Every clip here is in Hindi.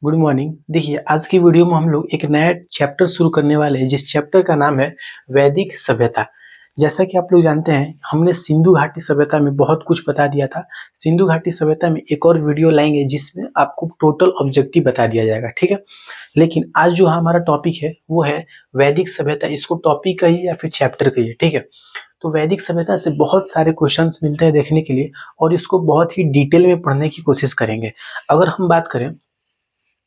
Good morning. देखिए, आज की वीडियो में हम लोग एक नया चैप्टर शुरू करने वाले हैं, जिस चैप्टर का नाम है वैदिक सभ्यता। जैसा कि आप लोग जानते हैं, हमने सिंधु घाटी सभ्यता में बहुत कुछ बता दिया था। सिंधु घाटी सभ्यता में एक और वीडियो लाएंगे जिसमें आपको टोटल ऑब्जेक्टिव बता दिया जाएगा, ठीक है। लेकिन आज जो हमारा टॉपिक है वो है वैदिक सभ्यता। इसको टॉपिक कहिए या फिर चैप्टर कहिए, ठीक है। तो वैदिक सभ्यता से बहुत सारे क्वेश्चंस मिलते हैं देखने के लिए, और इसको बहुत ही डिटेल में पढ़ने की कोशिश करेंगे। अगर हम बात करें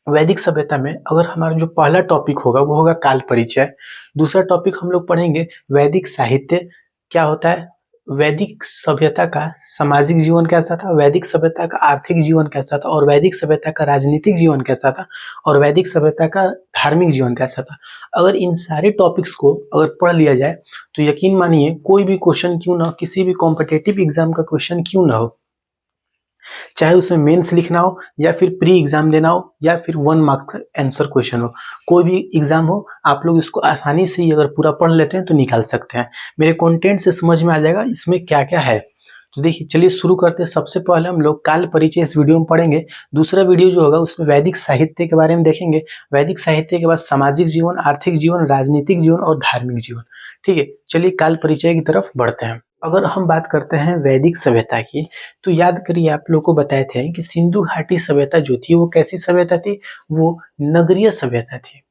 वैदिक सभ्यता में, अगर हमारा जो पहला टॉपिक होगा वो होगा काल परिचय। दूसरा टॉपिक हम लोग पढ़ेंगे वैदिक साहित्य, क्या होता है। वैदिक सभ्यता का सामाजिक जीवन कैसा था, वैदिक सभ्यता का आर्थिक जीवन कैसा था, और वैदिक सभ्यता का राजनीतिक जीवन कैसा था, और वैदिक सभ्यता का धार्मिक जीवन कैसा था। अगर इन सारे टॉपिक्स को अगर पढ़ लिया जाए तो यकीन मानिए, कोई भी क्वेश्चन क्यों ना हो, किसी भी कॉम्पिटेटिव एग्जाम का क्वेश्चन क्यों ना हो, चाहे उसमें मेंस लिखना हो या फिर प्री एग्जाम देना हो या फिर 1 मार्क आंसर क्वेश्चन हो, कोई भी एग्जाम हो, आप लोग इसको आसानी से ही अगर पूरा पढ़ लेते हैं तो निकाल सकते हैं। मेरे कंटेंट से समझ में आ जाएगा इसमें क्या क्या है। तो देखिए, चलिए शुरू करते हैं। सबसे पहले हम लोग काल परिचय इस वीडियो में पढ़ेंगे। दूसरा वीडियो जो होगा उसमें वैदिक साहित्य के बारे में देखेंगे। वैदिक साहित्य के बाद सामाजिक जीवन, आर्थिक जीवन, राजनीतिक जीवन और धार्मिक जीवन, ठीक है। चलिए काल परिचय की तरफ बढ़ते हैं। अगर हम बात करते हैं वैदिक सभ्यता की, तो याद करिए, आप लोग को बताए थे कि सिंधु घाटी सभ्यता जो थी वो कैसी सभ्यता थी, वो नगरीय सभ्यता थी।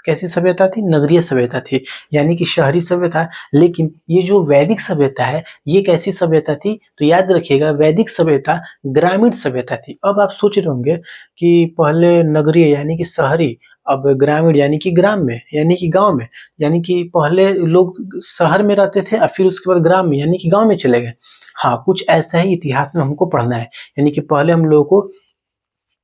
कैसी सभ्यता थी? नगरीय सभ्यता थी, यानी कि शहरी सभ्यता। लेकिन ये जो वैदिक सभ्यता है ये कैसी सभ्यता थी? तो याद रखिएगा, वैदिक सभ्यता ग्रामीण सभ्यता थी। अब आप सोच रहे होंगे कि पहले नगरीय यानी कि शहरी, अब ग्रामीण यानी कि ग्राम में, यानी कि गांव में, यानी कि पहले लोग शहर में रहते थे और फिर उसके बाद ग्राम में यानी कि गांव में चले गए। हाँ, कुछ ऐसा ही इतिहास में हमको पढ़ना है, यानी कि पहले हम लोगों को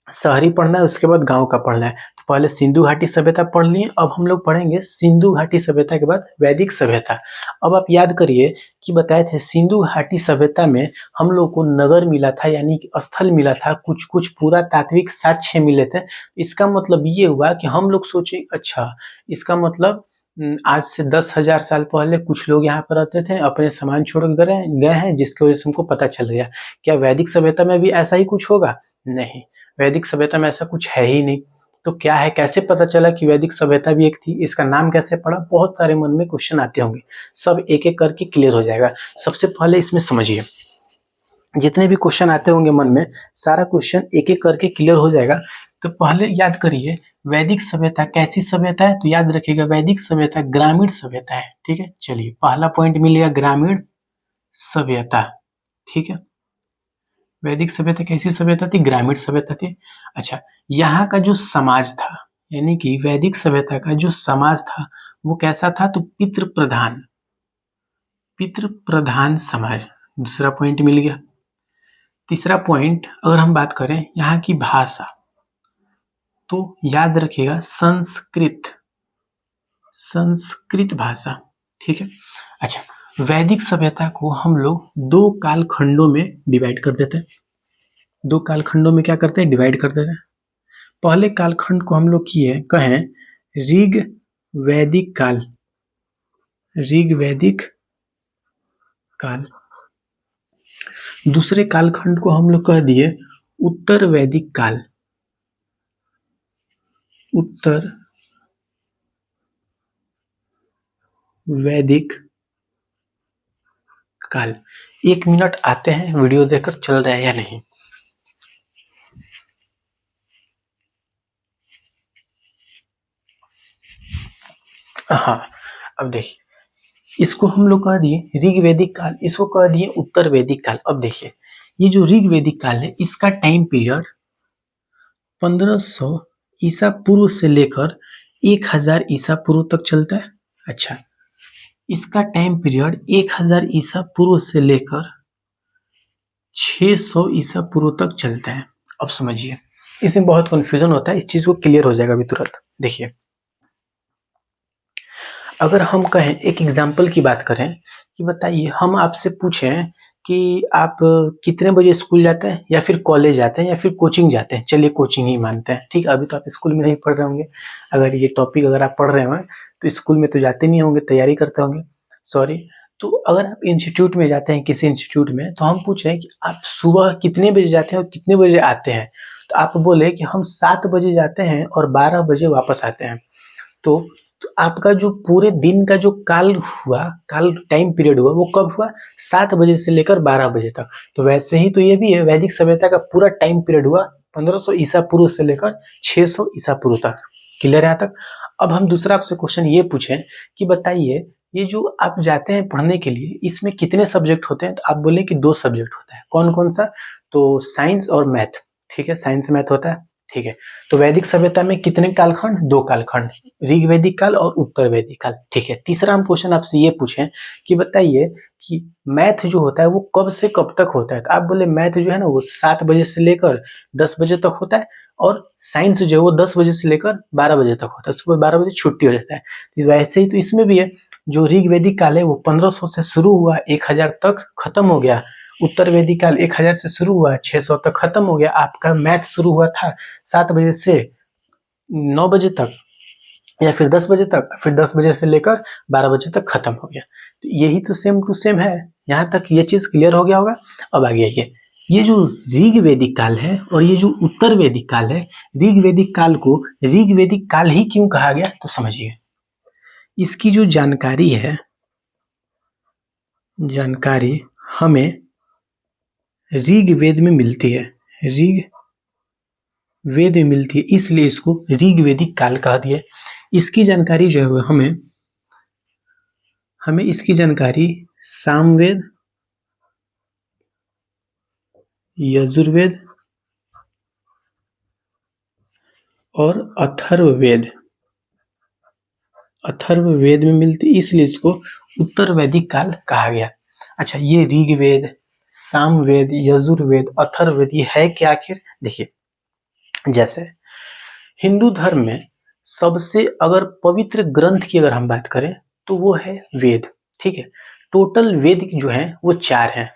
शहरी पढ़ना है, उसके बाद गांव का पढ़ना है। तो पहले सिंधु घाटी सभ्यता पढ़ लिए, अब हम लोग पढ़ेंगे सिंधु घाटी सभ्यता के बाद वैदिक सभ्यता। अब आप याद करिए कि बताए थे सिंधु घाटी सभ्यता में हम लोग को नगर मिला था, यानी कि स्थल मिला था, कुछ कुछ पूरा तात्विक साक्ष्य मिले थे। इसका मतलब ये हुआ कि हम लोग सोचे, अच्छा इसका मतलब आज से 10,000 साल पहले कुछ लोग यहाँ पर रहते थे, अपने सामान छोड़ गए हैं, जिसकी वजह से हमको पता चल गया। क्या वैदिक सभ्यता में भी ऐसा ही कुछ होगा? नहीं, वैदिक सभ्यता में ऐसा कुछ है ही नहीं। तो क्या है, कैसे पता चला कि वैदिक सभ्यता भी एक थी, इसका नाम कैसे पड़ा? बहुत सारे मन में क्वेश्चन आते होंगे, सब एक एक करके क्लियर हो जाएगा। सबसे पहले इसमें समझिए, जितने भी क्वेश्चन आते होंगे मन में, सारा क्वेश्चन एक एक करके क्लियर हो जाएगा। तो पहले याद करिए, वैदिक सभ्यता कैसी सभ्यता है? तो याद रखिएगा, वैदिक सभ्यता ग्रामीण सभ्यता है, ठीक है। चलिए, पहला पॉइंट मिलेगा ग्रामीण सभ्यता, ठीक है। वैदिक सभ्यता कैसी सभ्यता थी? ग्रामीण सभ्यता थी। अच्छा, यहाँ का जो समाज था, यानी कि वैदिक सभ्यता का जो समाज था वो कैसा था? तो पितृ प्रधान समाज, दूसरा पॉइंट मिल गया। तीसरा पॉइंट अगर हम बात करें यहाँ की भाषा, तो याद रखिएगा संस्कृत भाषा, ठीक है। अच्छा, वैदिक सभ्यता को हम लोग 2 कालखंडों में डिवाइड कर देते हैं। 2 कालखंडों में क्या करते हैं? डिवाइड कर देते हैं। पहले कालखंड को हम लोग किए कहें ऋग वैदिक काल, ऋग वैदिक काल। दूसरे कालखंड को हम लोग कह दिए उत्तर वैदिक काल, उत्तर वैदिक काल। 1 मिनट आते हैं, वीडियो देखकर चल रहा है या नहीं। हाँ, अब देखिए, इसको हम लोग कह दिए ऋग वैदिक काल, इसको कह दिए उत्तर वैदिक काल। अब देखिए, ये जो ऋग वैदिक काल है इसका टाइम पीरियड 1500 ईसा पूर्व से लेकर 1000 ईसा पूर्व तक चलता है। अच्छा, इसका टाइम पीरियड 1000 ईसा पूर्व से लेकर 600 ईसा पूर्व तक चलता है। अब समझिए, इसमें बहुत कंफ्यूजन होता है, इस चीज को क्लियर हो जाएगा अभी तुरंत। देखिए, अगर हम कहें, एक एग्जाम्पल की बात करें कि बताइए, हम आपसे पूछें कि आप कितने बजे स्कूल जाते हैं, या फिर कॉलेज जाते हैं, या फिर कोचिंग जाते हैं। चलिए कोचिंग ही मानते हैं, ठीक है। अभी तो आप स्कूल में नहीं पढ़ रहे होंगे, अगर ये टॉपिक अगर आप पढ़ रहे हो तो स्कूल में तो जाते नहीं होंगे, तैयारी करते होंगे, सॉरी। तो अगर आप इंस्टीट्यूट में जाते हैं, किसी इंस्टीट्यूट में, तो हम पूछ रहे हैं कि आप सुबह कितने बजे जाते हैं और कितने बजे आते हैं। तो आप बोले कि हम 7 बजे जाते हैं और 12 बजे वापस आते हैं, तो आपका जो पूरे दिन का जो काल हुआ, काल टाइम पीरियड हुआ, वो कब हुआ? 7 बजे से लेकर 12 बजे तक। तो वैसे ही तो ये भी है, वैदिक सभ्यता का पूरा टाइम पीरियड हुआ 1500 ईसा पूर्व से लेकर 600 ईसा पूर्व तक। क्लियर है यहाँ तक? अब हम दूसरा आपसे क्वेश्चन ये पूछें कि बताइए, ये जो आप जाते हैं पढ़ने के लिए, इसमें कितने सब्जेक्ट होते हैं? तो आप बोले कि 2 सब्जेक्ट होता है। कौन कौन सा? तो साइंस और मैथ। ठीक है, साइंस मैथ होता है। ठीक है, तो वैदिक सभ्यता में कितने कालखंड? 2 कालखंड, ऋग वैदिक काल और उत्तर वैदिक काल। ठीक है, तीसरा हम क्वेश्चन आपसे ये पूछें कि बताइए कि मैथ जो होता है वो कब से कब तक होता है? तो आप बोले मैथ जो है ना वो 7 बजे से लेकर 10 बजे तक होता है, और साइंस जो है वो 10 बजे से लेकर 12 बजे तक होता है, उसके बाद 12 बजे छुट्टी हो जाता है। तो वैसे ही तो इसमें भी है, जो ऋग वैदिक काल है वो 1500 से शुरू हुआ, 1000 तक खत्म हो गया। उत्तर वैदिक काल 1000 से शुरू हुआ, 600 तक खत्म हो गया। आपका मैथ शुरू हुआ था 7 बजे से 9 बजे तक, या फिर 10 बजे तक, फिर 10 बजे से लेकर 12 बजे तक खत्म हो गया। तो यही तो सेम टू सेम है। यहाँ तक ये चीज क्लियर हो गया होगा। अब आगे आइए, ये जो ऋग वैदिक काल है और ये जो उत्तर वैदिक काल है, ऋग वैदिक काल को ऋग वैदिक काल ही क्यों कहा गया? तो समझिए, इसकी जो जानकारी है, जानकारी हमें ऋग वेद में मिलती है, ऋग वेद में मिलती है, इसलिए इसको ऋग वैदिक काल कहा दिया। इसकी जानकारी जो है हमें इसकी जानकारी सामवेद, यजुर्वेद और अथर्ववेद में मिलती है, इसलिए इसको उत्तर वैदिक काल कहा गया। अच्छा, ये ऋग्वेद, सामवेद, यजुर्वेद, अथर्ववेद ये है क्या आखिर? देखिए, जैसे हिंदू धर्म में सबसे अगर पवित्र ग्रंथ की अगर हम बात करें तो वो है वेद। ठीक है, टोटल वेद जो है वो 4 हैं,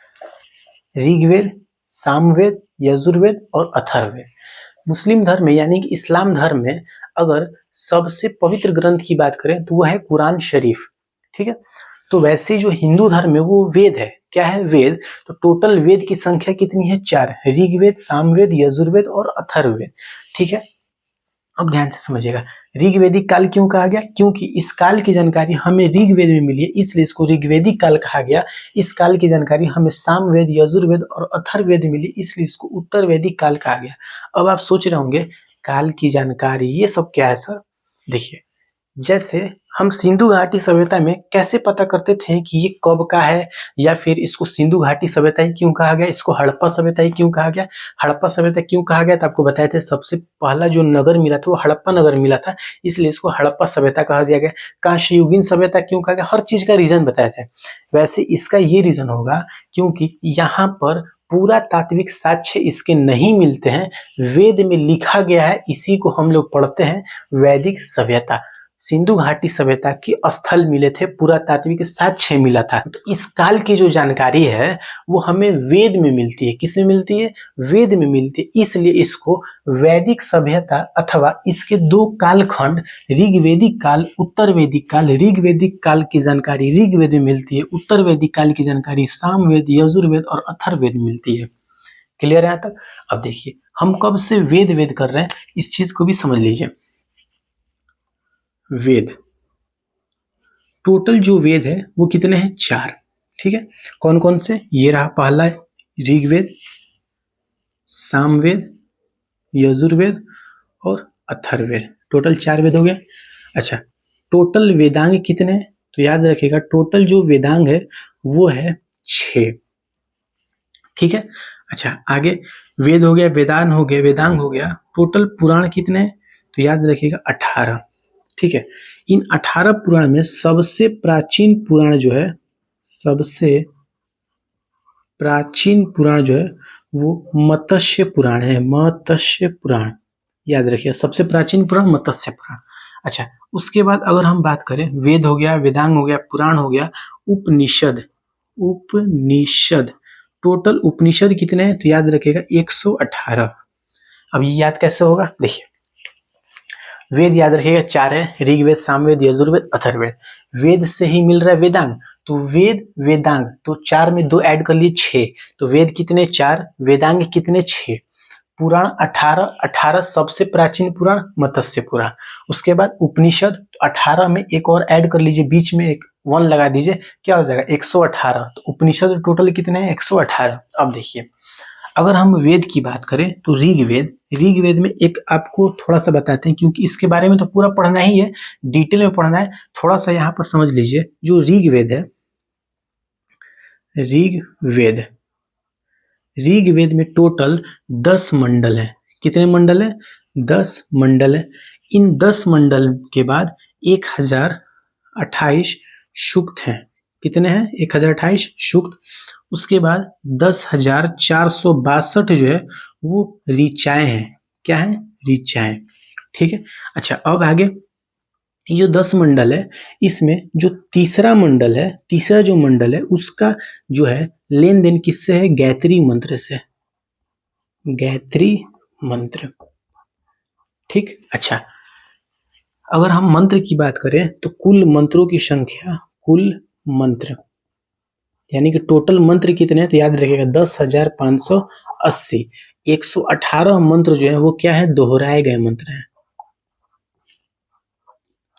ऋग्वेद, सामवेद, यजुर्वेद और अथर्ववेद। मुस्लिम धर्म में यानी कि इस्लाम धर्म में अगर सबसे पवित्र ग्रंथ की बात करें तो वो है कुरान शरीफ। ठीक है, तो वैसे जो हिंदू धर्म में वो वेद है, क्या है? वेद। तो टोटल वेद की संख्या कितनी है? 4, ऋग्वेद, सामवेद, यजुर्वेद और अथर्ववेद। ठीक है, अब ध्यान से समझिएगा, ऋग्वेदिक काल क्यों कहा गया? क्योंकि इस काल की जानकारी हमें ऋग्वेद में मिली है, इसलिए इसको ऋग्वेदिक काल कहा गया। इस काल की जानकारी हमें सामवेद, यजुर्वेद और अथर्ववेद मिली, इसलिए इसको उत्तर वैदिक काल कहा गया। अब आप सोच रहे होंगे काल की जानकारी ये सब क्या है सर? देखिए, जैसे हम सिंधु घाटी सभ्यता में कैसे पता करते थे कि ये कब का है, या फिर इसको सिंधु घाटी सभ्यता ही क्यों कहा गया, इसको हड़प्पा सभ्यता ही क्यों कहा गया? हड़प्पा सभ्यता क्यों कहा गया? तो आपको बताए थे सबसे पहला जो नगर मिला था वो हड़प्पा नगर मिला था, इसलिए इसको हड़प्पा सभ्यता कहा दिया गया। कांस्ययुगीन सभ्यता क्यों कहा गया? हर चीज का रीजन बताए थे। वैसे इसका ये रीजन होगा क्योंकि यहाँ पर पूरा तात्विक साक्ष्य इसके नहीं मिलते हैं, वेद में लिखा गया है, इसी को हम लोग पढ़ते हैं वैदिक सभ्यता। सिंधु घाटी सभ्यता के स्थल मिले थे, पुरातात्विक साक्ष्य मिला था। तो इस काल की जो जानकारी है वो हमें वेद में मिलती है। किस में मिलती है? वेद में मिलती है, इसलिए इसको वैदिक सभ्यता अथवा इसके 2 कालखंड, ऋग्वेदिक काल, उत्तर वैदिक काल, ऋग्वेदिक काल की जानकारी ऋग्वेद में मिलती है, उत्तर वैदिक काल की जानकारी सामवेद, यजुर्वेद और अथर्ववेद में मिलती है। क्लियर है यहाँ तक? अब देखिए, हम कब से वेद कर रहे हैं, इस चीज को भी समझ लीजिए। वेद, टोटल जो वेद है वो कितने हैं? 4। ठीक है, कौन कौन से? ये रहा पहला ऋग्वेद, सामवेद, यजुर्वेद और अथर्ववेद। टोटल 4 वेद हो गए। अच्छा, टोटल वेदांग कितने? तो याद रखिएगा, टोटल जो वेदांग है वो है 6। ठीक है, अच्छा आगे, वेद हो गया, वेदांग हो गया, वेदांग हो गया। टोटल पुराण कितने? तो याद रखिएगा 18। ठीक है, इन 18 पुराण में सबसे प्राचीन पुराण जो है, सबसे प्राचीन पुराण जो है वो मत्स्य पुराण है। मत्स्य पुराण याद रखिए, सबसे प्राचीन पुराण मत्स्य पुराण। अच्छा, उसके बाद अगर हम बात करें, वेद हो गया, वेदांग हो गया, पुराण हो गया, उपनिषद। उपनिषद, टोटल उपनिषद कितने हैं? तो याद रखिएगा 118। अब ये याद कैसे होगा? देखिए, वेद याद रखिएगा 4 है, ऋग्वेद, सामवेद, यजुर्वेद, अथर्ववेद। वेद से ही मिल रहा है वेदांग, तो वेद, वेदांग, तो 4 में 2 ऐड कर लिए 6। तो वेद कितने? 4, वेदांग कितने? 6। पुराण 18 सबसे प्राचीन पुराण मत्स्य पुराण। उसके बाद उपनिषद 18 में एक और ऐड कर लीजिए, बीच में एक 1 लगा दीजिए, क्या हो जाएगा 118। तो उपनिषद टोटल कितने हैं 118। अब देखिए अगर हम वेद की बात करें तो ऋग्वेद में एक आपको थोड़ा सा बताते हैं, क्योंकि इसके बारे में तो पूरा पढ़ना ही है, डिटेल में पढ़ना है, थोड़ा सा यहाँ पर समझ लीजिए। जो ऋग्वेद है, ऋग्वेद में टोटल 10 मंडल है। कितने मंडल है 10 मंडल है। इन 10 मंडल के बाद 1028 सूक्त हैं। कितने हैं 1028 सूक्त। उसके बाद 10,462 जो है वो ऋचाएं हैं। क्या है ऋचाएं, ठीक है। अच्छा अब आगे ये जो 10 मंडल है, इसमें जो तीसरा जो मंडल है उसका जो है लेन देन किससे है, गायत्री मंत्र से, गायत्री मंत्र, ठीक। अच्छा अगर हम मंत्र की बात करें तो कुल मंत्रों की संख्या, कुल मंत्र यानी कि टोटल मंत्र कितने हैं तो याद रखिएगा 10,580। 118 मंत्र जो है वो क्या है, दोहराए गए मंत्र हैं,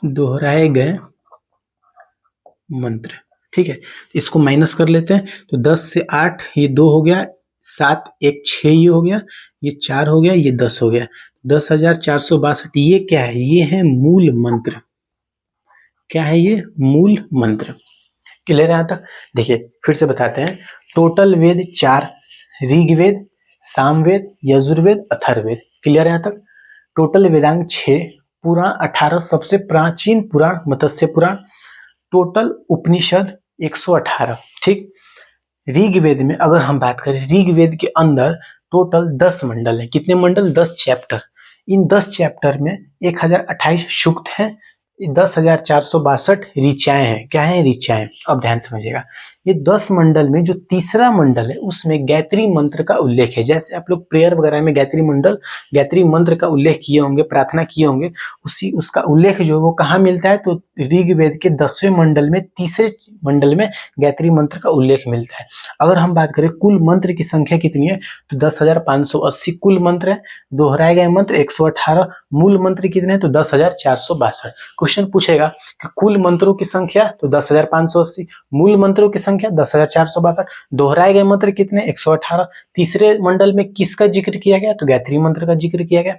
दोहराए गए मंत्र, ठीक है। इसको माइनस कर लेते हैं तो 10 से 8 ये 2 हो गया, 7 1 6 ये हो गया, ये 4 हो गया, ये 10 हो गया, 10,462। ये क्या है, ये है मूल मंत्र। क्या है ये, मूल मंत्र। क्लियर है यहाँ तक। देखिए फिर से बताते हैं, टोटल वेद 4, ऋग्वेद, सामवेद, यजुर्वेद, अथर्ववेद। क्लियर है यहाँ तक। टोटल वेदांग 6, पुराण 18 सबसे प्राचीन पुराण मत्स्य पुराण, टोटल उपनिषद 118, ठीक। ऋग्वेद में अगर हम बात करें, ऋग्वेद के अंदर टोटल 10 मंडल है। कितने मंडल, 10 चैप्टर। इन 10 चैप्टर में 1028 सूक्त है, 10,462 ऋचाएं हैं। क्या है ऋचाएं। अब ध्यान समझिएगा, ये 10 मंडल में जो तीसरा मंडल है उसमें गायत्री मंत्र का उल्लेख है। जैसे आप लोग प्रेयर वगैरह में गायत्री मंत्र का उल्लेख किए होंगे, प्रार्थना किए होंगे, उसका उल्लेख जो है वो कहाँ मिलता है, तो ऋग्वेद के 10वें मंडल में तीसरे मंडल में गायत्री मंत्र का उल्लेख मिलता है। अगर हम बात करें कुल मंत्र की संख्या कितनी है तो 10,580 कुल मंत्र है, दोहराए गए मंत्र 118, मूल मंत्र कितने हैं तो 10,462। क्वेश्चन पूछेगा कि कुल मंत्रों की संख्या तो 10,580, मूल मंत्रों की संख्या 10,462, दोहराए गए मंत्र कितने 118, तीसरे मंडल में किसका जिक्र किया गया तो गायत्री मंत्र का जिक्र किया गया।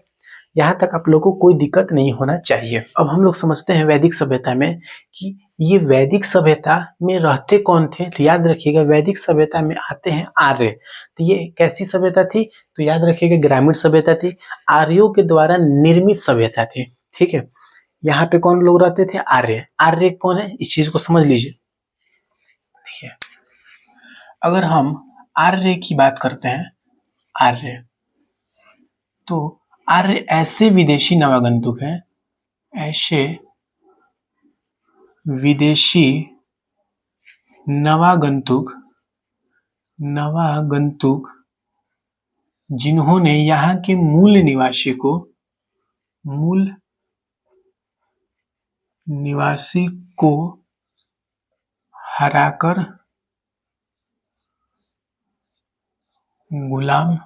यहाँ तक आप लोगों को कोई दिक्कत नहीं होना चाहिए। अब हम लोग समझते हैं वैदिक सभ्यता में कि ये वैदिक सभ्यता में रहते कौन थे, तो याद रखिएगा वैदिक सभ्यता में आते हैं आर्य। तो ये कैसी सभ्यता थी, तो याद रखिएगा ग्रामीण सभ्यता थी, आर्यों के द्वारा निर्मित सभ्यता थी, ठीक है। यहाँ पे कौन लोग रहते थे, आर्य। आर्य कौन है, इस चीज को समझ लीजिए। देखिए अगर हम आर्य की बात करते हैं, आर्य तो आर्य ऐसे विदेशी नवागंतुक हैं, ऐसे विदेशी नवागंतुक जिन्होंने यहाँ के मूल निवासी को हराकर गुलाम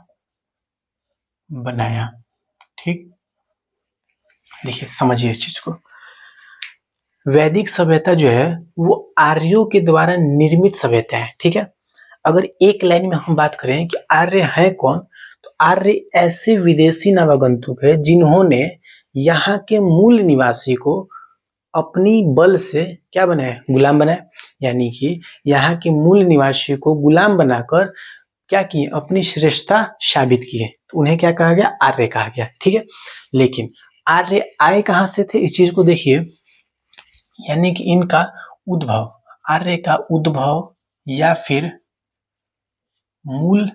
बनाया, ठीक। देखिए समझिए इस चीज को, वैदिक सभ्यता जो है वो आर्यों के द्वारा निर्मित सभ्यता है, ठीक है। अगर एक लाइन में हम बात करें कि आर्य है कौन, तो आर्य ऐसे विदेशी नवागंतुक है जिन्होंने यहाँ के मूल निवासी को अपनी बल से क्या बनाया, गुलाम बनाया। यानी कि यहाँ के मूल निवासी को गुलाम बनाकर क्या किए, अपनी श्रेष्ठता साबित की है, तो उन्हें क्या कहा गया, आर्य कहा गया, ठीक है। लेकिन आर्य आए कहाँ से थे, इस चीज को देखिए, यानी कि इनका उद्भव, आर्य का उद्भव या फिर मूल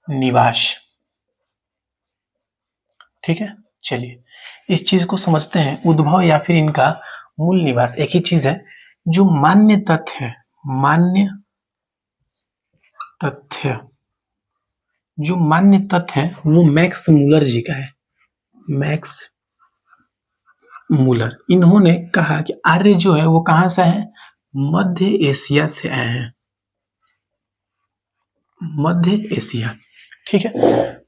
निवास, ठीक है। चलिए इस चीज को समझते हैं, उद्भव या फिर इनका मूल निवास एक ही चीज है। जो मान्य तथ्य जो मान्य तथ्य है वो मैक्स मूलर जी का है, मैक्स मूलर। इन्होंने कहा कि आर्य जो है वो कहां से है, मध्य एशिया से आए हैं, मध्य एशिया, ठीक है।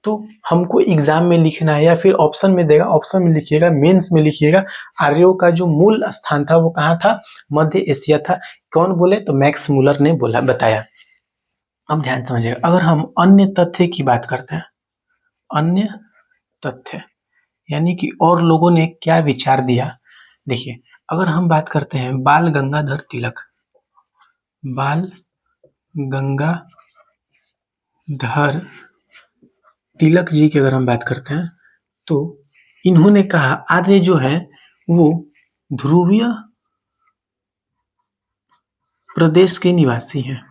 तो हमको एग्जाम में लिखना है या फिर ऑप्शन में देगा, ऑप्शन में लिखिएगा, मेंस में लिखिएगा आर्यों का जो मूल स्थान था वो कहाँ था, मध्य एशिया था। कौन बोले, तो मैक्स मुलर ने बोला, बताया। अब ध्यान समझिएगा, अगर हम अन्य तथ्य की बात करते हैं, अन्य तथ्य यानी कि और लोगों ने क्या विचार दिया। देखिए, अगर हम बात करते हैं बाल गंगाधर तिलक, बाल गंगाधर तिलक जी की अगर हम बात करते हैं तो इन्होंने कहा आर्य जो है वो ध्रुवीय प्रदेश के निवासी हैं।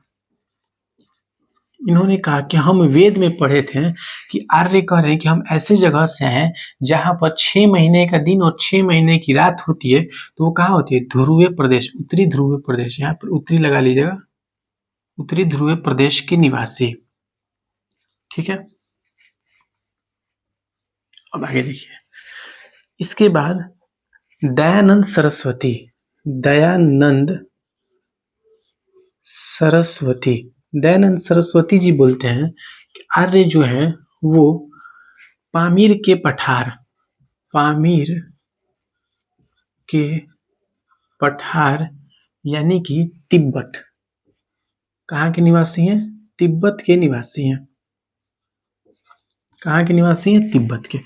इन्होंने कहा कि हम वेद में पढ़े थे कि आर्य कह रहे हैं कि हम ऐसे जगह से हैं जहां पर 6 महीने का दिन और 6 महीने की रात होती है, तो वो कहाँ होती है, ध्रुवीय प्रदेश, उत्तरी ध्रुवीय प्रदेश, यहाँ पर उत्तरी लगा लीजिएगा, उत्तरी ध्रुवीय प्रदेश के निवासी। ठीक है, अब आगे देखिए, इसके बाद दयानंद सरस्वती, दयानंद सरस्वती, दयानंद सरस्वती जी बोलते हैं कि आर्य जो है वो पामीर के पठार, पामीर के पठार यानी कि तिब्बत, कहाँ के निवासी हैं, तिब्बत के निवासी हैं। कहाँ के निवासी हैं, तिब्बत के।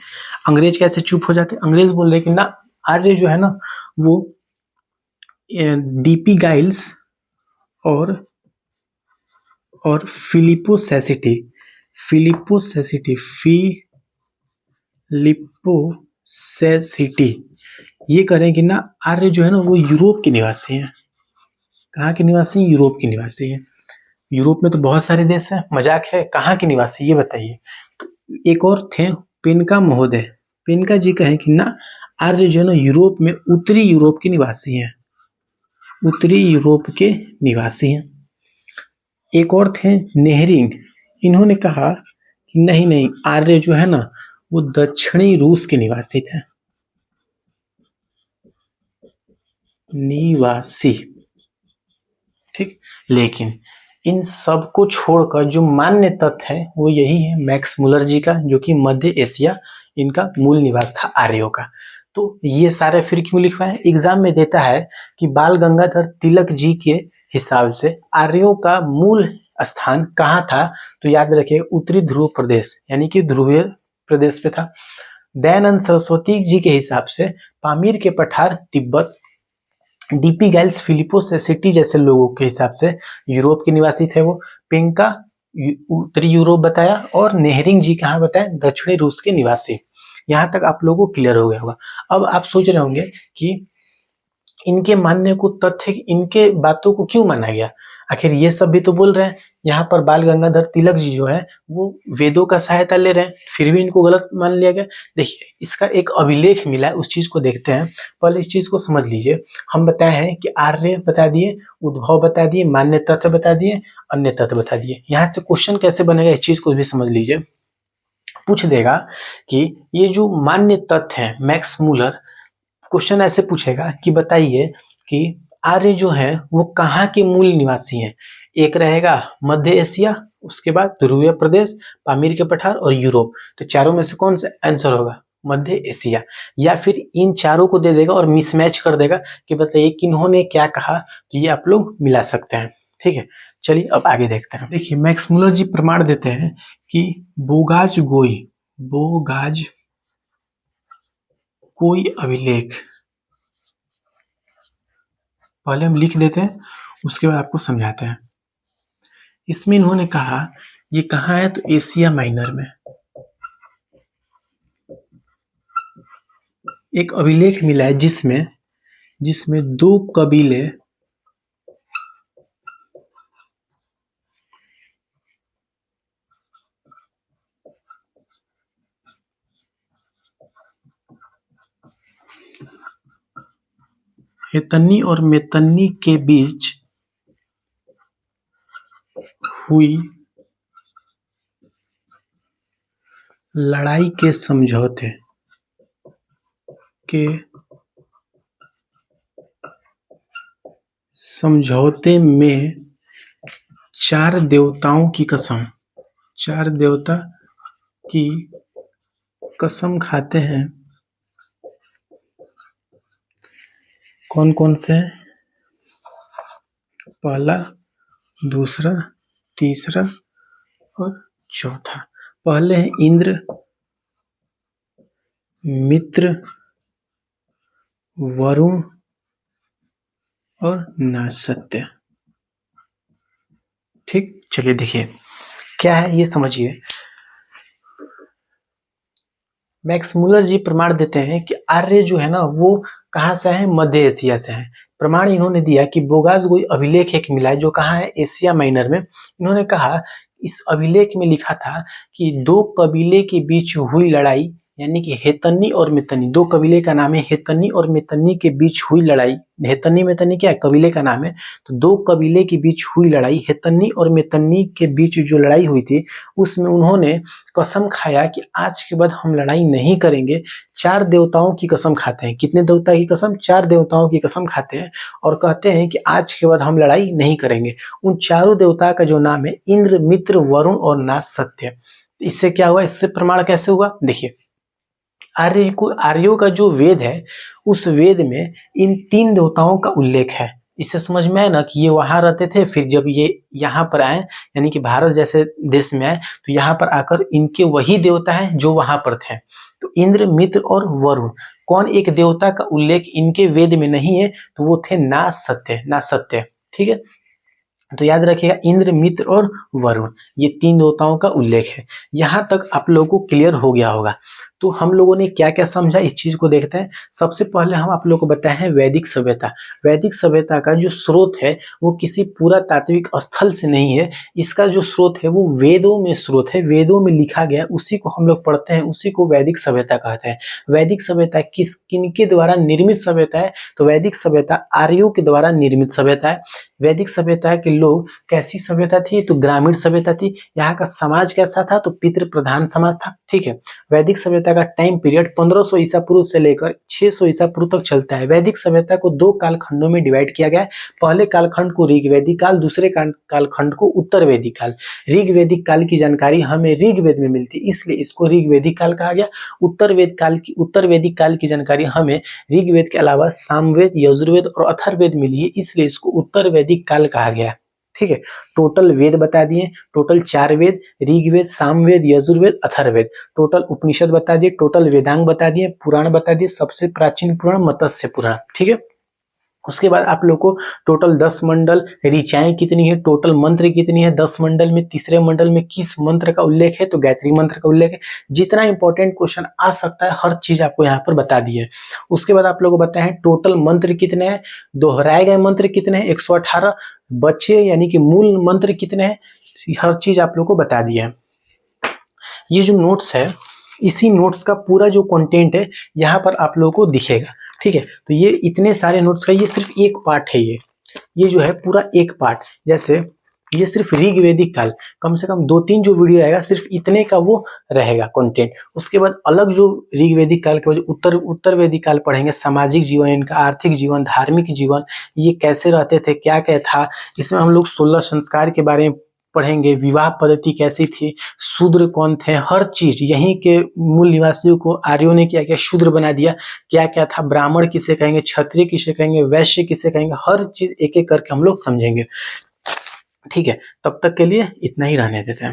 अंग्रेज कैसे चुप हो जाते, अंग्रेज बोल रहे कि ना, आर्य जो है ना वो डीपी गाइल्स और फिलिपो सेसिटी, फिलिपो सेसिटी, फिलिपो सेसिटी ये करें कि ना आर्य जो है ना वो यूरोप के निवासी हैं। कहाँ के निवासी हैं, यूरोप के निवासी हैं। यूरोप में तो बहुत सारे देश हैं, मजाक है, कहाँ के निवासी ये बताइए। तो एक और थे पिनका महोदय, पिनका जी कहें कि ना आर्य जो है ना यूरोप में उत्तरी यूरोप के निवासी हैं, उत्तरी यूरोप के निवासी हैं। एक और थे नेहरिंग, इन्होंने कहा कि नहीं नहीं, आर्य जो है ना वो दक्षिणी रूस के निवासी थे, निवासी। ठीक, लेकिन इन सब को छोड़कर जो मान्य तथ्य है वो यही है मैक्स मुलर जी का, जो कि मध्य एशिया इनका मूल निवास था आर्यों का। तो ये सारे फिर क्यों लिखवाए, एग्जाम में देता है कि बाल गंगाधर तिलक जी के हिसाब से आर्यों का मूल स्थान कहाँ था, तो याद रखिए उत्तरी ध्रुव प्रदेश यानी कि ध्रुवीय प्रदेश पे था। दयानंद सरस्वती जी के हिसाब से पामीर के पठार तिब्बत, डीपी गैल्स फिलिपो सेसिटी जैसे लोगों के हिसाब से यूरोप के निवासी थे वो, पिंका उत्तरी यूरोप बताया, और नेहरिंग जी कहाँ बताया, दक्षिणी रूस के निवासी। यहाँ तक आप लोगों को क्लियर हो गया होगा। अब आप सोच रहे होंगे कि इनके मानने को तथ्य, इनके बातों को क्यों माना गया, आखिर ये सब भी तो बोल रहे हैं। यहाँ पर बाल गंगाधर तिलक जी जो है वो वेदों का सहायता ले रहे हैं, फिर भी इनको गलत मान लिया गया। देखिए, इसका एक अभिलेख मिला है, उस चीज को देखते हैं। पहले इस चीज को समझ लीजिए। हम बताए हैं कि आर्य बता दिए, उद्भव बता दिए, मान्य तथ्य बता दिए, अन्य तथ्य बता दिए। यहाँ से क्वेश्चन कैसे बनेगा इस चीज को भी समझ लीजिए। पूछ देगा कि ये जो मान्य तथ्य है, मैक्स मुलर क्वेश्चन ऐसे पूछेगा कि बताइए कि आर्य जो है वो कहाँ के मूल निवासी हैं। एक रहेगा मध्य एशिया, उसके बाद ध्रुवीय प्रदेश, पामीर के पठार और यूरोप। तो चारों में से कौन सा आंसर होगा, मध्य एशिया। या फिर इन चारों को दे देगा और मिसमैच कर देगा कि बताइए किन्होंने क्या कहा, तो ये आप लोग मिला सकते हैं। ठीक है, चलिए अब आगे देखते हैं। देखिए, मैक्स मुलर जी प्रमाण देते हैं कि बोगाज कोई अभिलेख, पहले हम लिख देते हैं उसके बाद आपको समझाते हैं। इसमें इन्होंने कहा ये कहाँ है, तो एशिया माइनर में एक अभिलेख मिला है जिसमें दो कबीले हेतनी और मेतनी के बीच हुई लड़ाई के समझौते में 4 देवताओं की कसम, 4 देवता की कसम खाते हैं। कौन कौन से? पहला, दूसरा, तीसरा और चौथा। पहले है इंद्र, मित्र, वरुण और नासत्य। ठीक, चलिए देखिए क्या है ये समझिए। मैक्स मुलर जी प्रमाण देते हैं कि आर्य जो है ना वो कहाँ से है? मध्य एशिया से है। प्रमाण इन्होंने दिया कि बोगास कोई अभिलेख एक मिला है जो कहाँ है? एशिया माइनर में। इन्होंने कहा इस अभिलेख में लिखा था कि दो कबीले के बीच हुई लड़ाई, यानी कि हेतनी और मेतनी, दो कबीले का नाम है हेतनी और मेतनी के बीच हुई लड़ाई। हेतनी मेतनी क्या है? कबीले का नाम है। तो दो कबीले के बीच हुई लड़ाई, हेतनी और मेतनी के बीच जो लड़ाई हुई थी उसमें उन्होंने कसम खाया कि आज के बाद हम लड़ाई नहीं करेंगे। 4 देवताओं की कसम खाते हैं। कितने देवता की कसम? 4 देवताओं की कसम खाते हैं और कहते हैं कि आज के बाद हम लड़ाई नहीं करेंगे। उन चारों देवता का जो नाम है इंद्र, मित्र, वरुण और नासत्य। इससे क्या हुआ? इससे प्रमाण कैसे हुआ? देखिए, आर्यों का जो वेद है उस वेद में इन 3 देवताओं का उल्लेख है। इससे समझ में आया ना कि ये वहां रहते थे, फिर जब ये यहाँ पर आए यानी कि भारत जैसे देश में आए तो यहाँ पर आकर इनके वही देवता हैं जो वहां पर थे। तो इंद्र, मित्र और वरुण, कौन एक देवता का उल्लेख इनके वेद में नहीं है? तो वो थे नासत्य। ठीक है, तो याद रखिएगा इंद्र, मित्र और वरुण, ये 3 देवताओं का उल्लेख है। यहाँ तक आप लोगों को क्लियर हो गया होगा। तो हम लोगों ने क्या क्या समझा इस चीज को देखते हैं। सबसे पहले हम आप लोगों को बताए हैं वैदिक सभ्यता। वैदिक सभ्यता का जो स्रोत है वो किसी पूरा तात्विक स्थल से नहीं है। इसका जो स्रोत है वो वेदों में स्रोत है, वेदों में लिखा गया उसी को हम लोग पढ़ते हैं, उसी को वैदिक सभ्यता कहते हैं। वैदिक सभ्यता किनके द्वारा निर्मित सभ्यता है? तो वैदिक सभ्यता आर्यों के द्वारा निर्मित सभ्यता है। वैदिक सभ्यता के लोग कैसी सभ्यता थी? तो ग्रामीण सभ्यता थी। यहाँ का समाज कैसा था? तो पितृ प्रधान समाज था। ठीक है, वैदिक सभ्यता का टाइम पीरियड 1500 ईसा पूर्व से लेकर 600 ईसा पूर्व तक चलता है। वैदिक सभ्यता को 2 कालखंडों में डिवाइड किया गया है। पहले कालखंड को ऋग्वैदिक काल, दूसरे कालखंड को उत्तर वैदिक काल। ऋग्वैदिक काल की जानकारी हमें ऋग्वेद में मिलती है, इसलिए इसको ऋग्वैदिक काल कहा गया। उत्तर वैदिक काल की जानकारी हमें ऋग्वेद के अलावा सामवेद, यजुर्वेद और अथर्ववेद मिली है, इसलिए इसको उत्तर वैदिक काल कहा गया। ठीक है, टोटल वेद बता दिए, टोटल 4 वेद, ऋग्वेद, सामवेद, यजुर्वेद, अथर्ववेद। टोटल उपनिषद बता दिए, टोटल वेदांग बता दिए, पुराण बता दिए। सबसे प्राचीन पुराण मत्स्य पुराण। ठीक है, उसके बाद आप लोग को टोटल 10 मंडल, ऋचाएं कितनी है, टोटल मंत्र कितनी है 10 मंडल में, तीसरे मंडल में किस मंत्र का उल्लेख है? तो गायत्री मंत्र का उल्लेख है। जितना इंपॉर्टेंट क्वेश्चन आ सकता है हर चीज आपको यहाँ पर बता दी है। उसके बाद आप लोग को बताए हैं टोटल मंत्र कितने हैं, दोहराए गए मंत्र कितने हैं 118, बचे यानी कि मूल मंत्र कितने हैं, हर चीज आप लोग को बता दिया है। ये जो नोट्स है इसी नोट्स का पूरा जो कंटेंट है यहाँ पर आप लोगों को दिखेगा। ठीक है, तो ये इतने सारे नोट्स का ये सिर्फ एक पार्ट है। ये जो है पूरा एक पार्ट, जैसे ये सिर्फ ऋग्वैदिक काल, कम से कम 2-3 जो वीडियो आएगा सिर्फ इतने का वो रहेगा कंटेंट। उसके बाद अलग जो ऋग्वैदिक काल के बाद उत्तर वैदिक काल पढ़ेंगे, सामाजिक जीवन, इनका आर्थिक जीवन, धार्मिक जीवन, ये कैसे रहते थे, क्या क्या था। इसमें हम लोग 16 संस्कार के बारे में पढ़ेंगे, विवाह पद्धति कैसी थी, शूद्र कौन थे, हर चीज यहीं के मूल निवासियों को आर्यों ने क्या क्या शूद्र बना दिया, क्या क्या था, ब्राह्मण किसे कहेंगे, क्षत्रिय किसे कहेंगे, वैश्य किसे कहेंगे, हर चीज एक एक करके हम लोग समझेंगे। ठीक है, तब तक के लिए इतना ही रहने देते हैं।